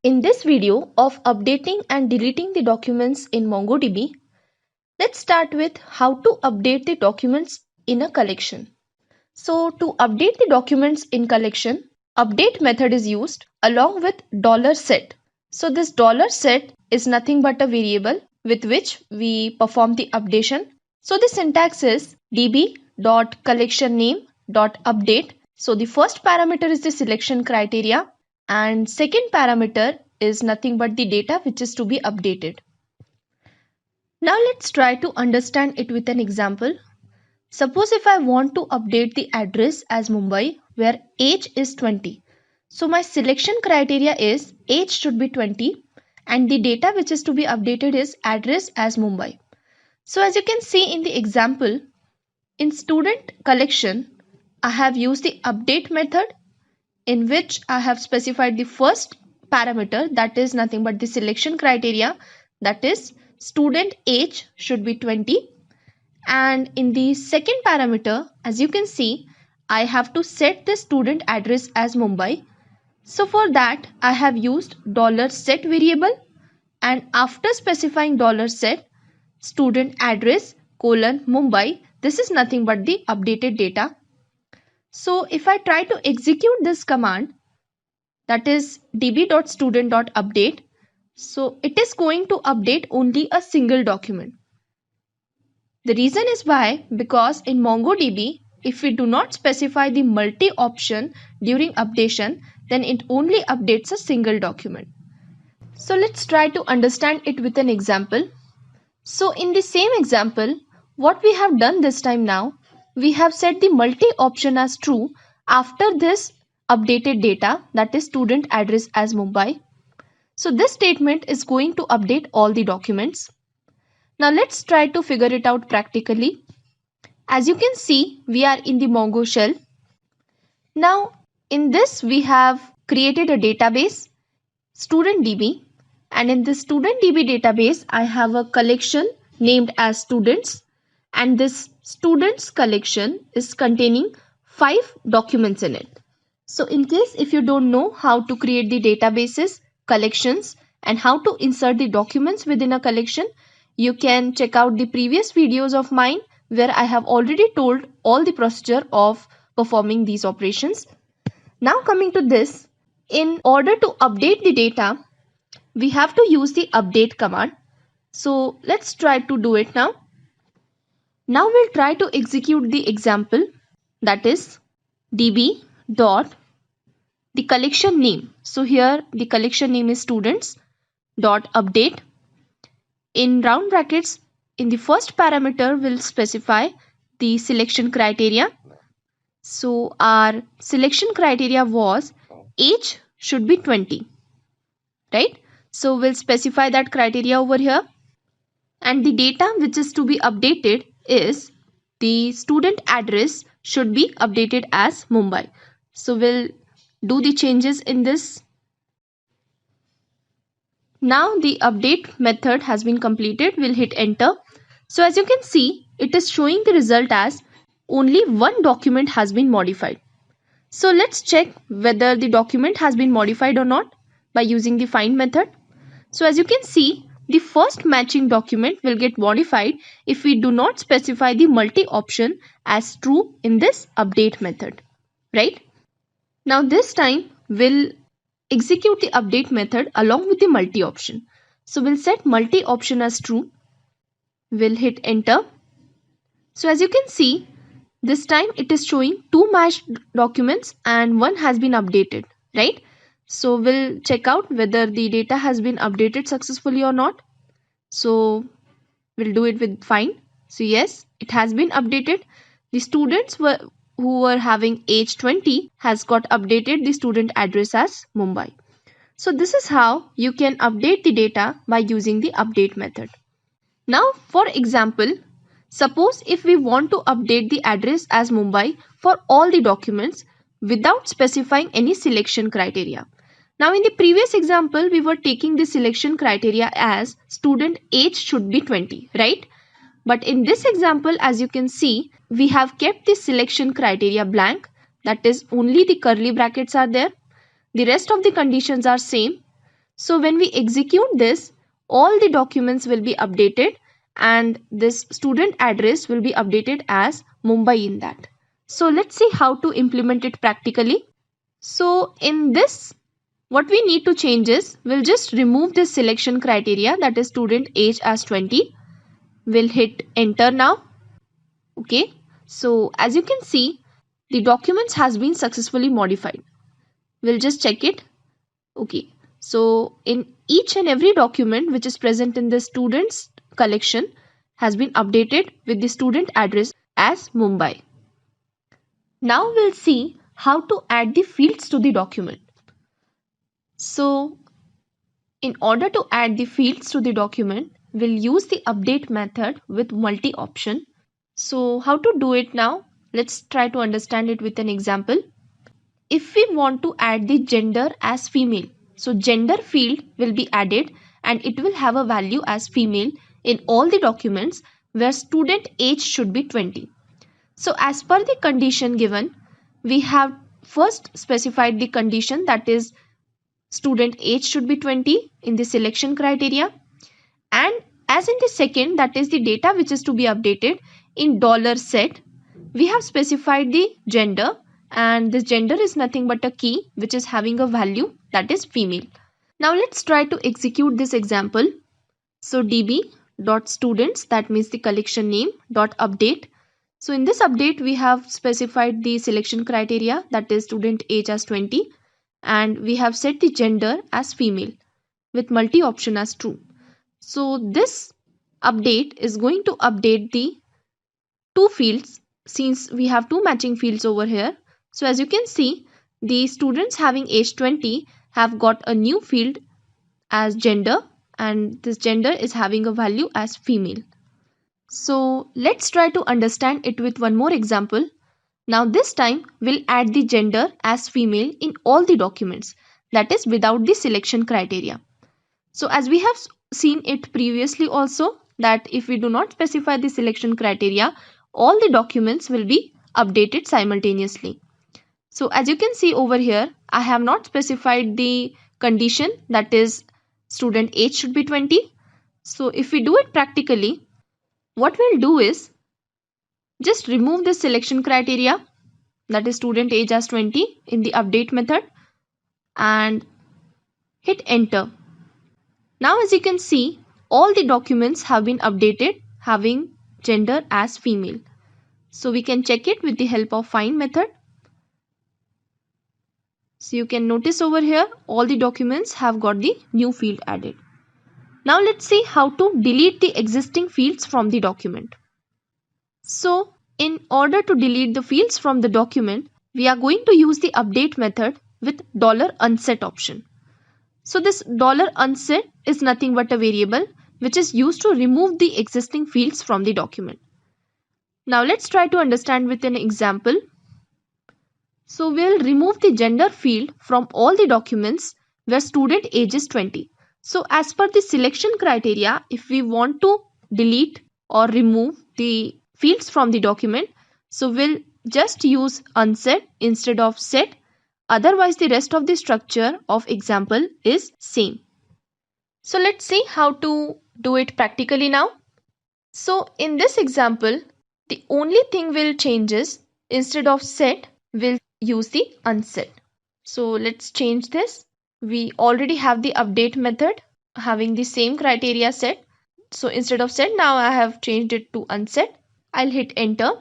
In this video of updating and deleting the documents in MongoDB, let's start with how to update the documents in a collection. So to update the documents in collection, update method is used along with $set. So this $set is nothing but a variable with which we perform the updation. So the syntax is db.collectionname.update. So the first parameter is the selection criteria and second parameter is nothing but the data which is to be updated. Now let's try to understand it with an example. Suppose if I want to update the address as Mumbai where age is 20. So my selection criteria is age should be 20 and the data which is to be updated is address as Mumbai. So as you can see in the example, in student collection, I have used the update method in which I have specified the first parameter, that is nothing but the selection criteria, that is student age should be 20. And in the second parameter, as you can see, I have to set the student address as Mumbai. So for that, I have used $set variable, and after specifying $set, student address Mumbai, this is nothing but the updated data. So if I try to execute this command, that is db.student.update, so it is going to update only a single document. The reason is why, because in MongoDB, if we do not specify the multi option during updation, then it only updates a single document. So let's try to understand it with an example. So in the same example, what we have done this time now, we have set the multi option as true after this updated data, that is student address as Mumbai. So this statement is going to update all the documents. Now let's try to figure it out practically. As you can see, we are in the Mongo shell. Now in this we have created a database, StudentDB, and in this StudentDB database I have a collection named as students, and this students collection is containing 5 documents in it. So in case if you don't know how to create the databases, collections, and how to insert the documents within a collection, you can check out the previous videos of mine where I have already told all the procedure of performing these operations. Now coming to this, in order to update the data, we have to use the update command. So let's try to do it now. Now we'll try to execute the example, that is db dot the collection name. So here the collection name is students dot update. In round brackets, in the first parameter we'll specify the selection criteria. So our selection criteria was age should be 20, right? So we'll specify that criteria over here, and the data which is to be updated is the student address should be updated as Mumbai. So we'll do the changes in this. Now the update method has been completed. We'll hit enter. So as you can see, it is showing the result as only one document has been modified. So let's check whether the document has been modified or not by using the find method. So as you can see, the first matching document will get modified if we do not specify the multi option as true in this update method, right? Now this time we'll execute the update method along with the multi option. So we'll set multi option as true. We'll hit enter. So as you can see, this time it is showing 2 matched documents and 1 has been updated, right? So we'll check out whether the data has been updated successfully or not. So we'll do it with find. So yes, it has been updated. The students who were having age 20 has got updated the student address as Mumbai. So this is how you can update the data by using the update method. Now for example, suppose if we want to update the address as Mumbai for all the documents without specifying any selection criteria. Now in the previous example, we were taking the selection criteria as student age should be 20, right? But in this example, as you can see, we have kept the selection criteria blank. That is, only the curly brackets are there. The rest of the conditions are same. So when we execute this, all the documents will be updated and this student address will be updated as Mumbai in that. So let's see how to implement it practically. So in this, what we need to change is, we'll just remove this selection criteria, that is student age as 20. We'll hit enter now. Okay. So as you can see, the documents has been successfully modified. We'll just check it. Okay. So in each and every document which is present in the students collection has been updated with the student address as Mumbai. Now we'll see how to add the fields to the document. So in order to add the fields to the document, we'll use the update method with multi-option. So how to do it now? Let's try to understand it with an example. If we want to add the gender as female, so gender field will be added and it will have a value as female in all the documents where student age should be 20. So as per the condition given, we have first specified the condition, that is student age should be 20 in the selection criteria, and as in the second, that is the data which is to be updated in $set, we have specified the gender, and this gender is nothing but a key which is having a value, that is female. Now let's try to execute this example. So db.students, that means the collection name, .update. So in this update we have specified the selection criteria, that is student age as 20, and we have set the gender as female with multi option as true. So this update is going to update the two fields, since we have two matching fields over here. So as you can see, the students having age 20 have got a new field as gender, and this gender is having a value as female. So let's try to understand it with one more example. Now this time we'll add the gender as female in all the documents, that is without the selection criteria. So as we have seen it previously also, that if we do not specify the selection criteria, all the documents will be updated simultaneously. So as you can see over here, I have not specified the condition, that is student age should be 20. So if we do it practically, what we'll do is just remove the selection criteria, that is student age as 20 in the update method, and hit enter. Now as you can see, all the documents have been updated having gender as female. So we can check it with the help of find method. So you can notice over here, all the documents have got the new field added. Now let's see how to delete the existing fields from the document. So in order to delete the fields from the document, we are going to use the update method with $unset option. So this $unset is nothing but a variable which is used to remove the existing fields from the document. Now let's try to understand with an example. So we'll remove the gender field from all the documents where student age is 20. So as per the selection criteria, if we want to delete or remove the fields from the document, so we'll just use unset instead of set. Otherwise the rest of the structure of example is same. So let's see how to do it practically now. So in this example, the only thing we'll change is, instead of set, we'll use the unset. So let's change this. We already have the update method having the same criteria set. So instead of set, now I have changed it to unset. I'll hit enter.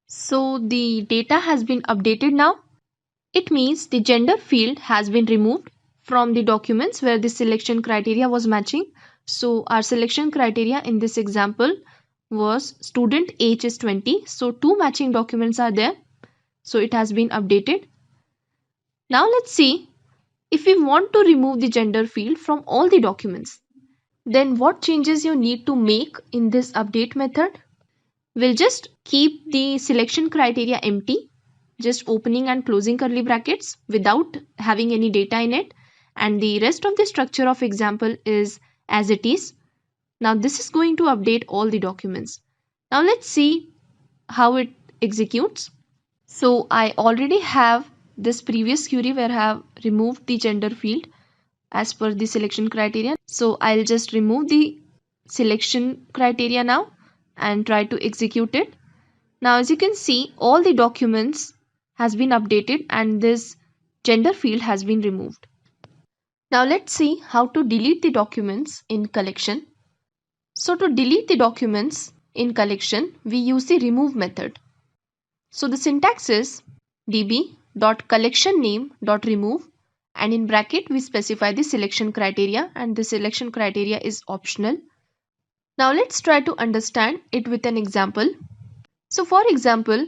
So the data has been updated now. It means the gender field has been removed from the documents where the selection criteria was matching. So our selection criteria in this example was student age is 20. So two matching documents are there. So it has been updated. Now let's see if we want to remove the gender field from all the documents. Then what changes you need to make in this update method? We'll just keep the selection criteria empty, just opening and closing curly brackets without having any data in it, and the rest of the structure of example is as it is. Now this is going to update all the documents. Now let's see how it executes. So I already have this previous query where I have removed the gender field. as per the selection criteria. So I'll just remove the selection criteria now and try to execute it. Now as you can see, all the documents has been updated and this gender field has been removed. Now let's see how to delete the documents in collection. So to delete the documents in collection, we use the remove method. So the syntax is db.collectionname.remove, and in bracket we specify the selection criteria, and the selection criteria is optional. Now let's try to understand it with an example. So for example,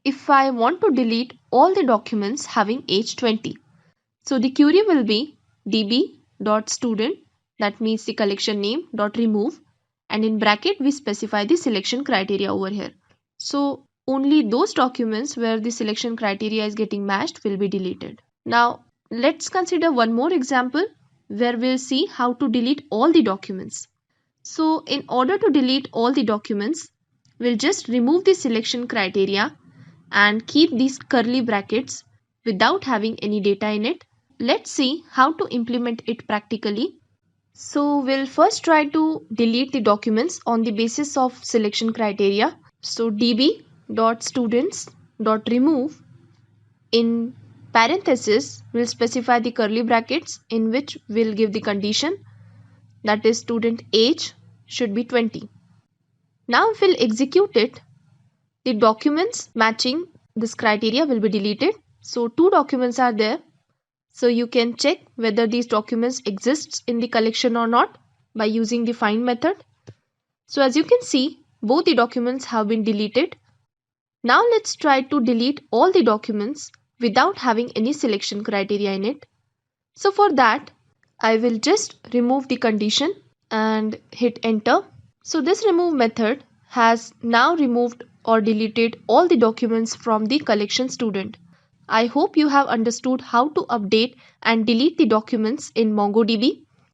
if I want to delete all the documents having age 20, so the query will be db.student, that means the collection name, .remove, and in bracket we specify the selection criteria over here. So only those documents where the selection criteria is getting matched will be deleted. Now let's consider one more example where we'll see how to delete all the documents. So in order to delete all the documents, we'll just remove the selection criteria and keep these curly brackets without having any data in it. Let's see how to implement it practically. So we'll first try to delete the documents on the basis of selection criteria. So db.students.remove, in parenthesis we'll specify the curly brackets in which we'll give the condition, that is student age should be 20. Now if we'll execute it, the documents matching this criteria will be deleted. So 2 documents are there. So you can check whether these documents exist in the collection or not by using the find method. So as you can see, both the documents have been deleted. Now let's try to delete all the documents without having any selection criteria in it. So for that, I will just remove the condition and hit enter. So this remove method has now removed or deleted all the documents from the collection student. I hope you have understood how to update and delete the documents in MongoDB.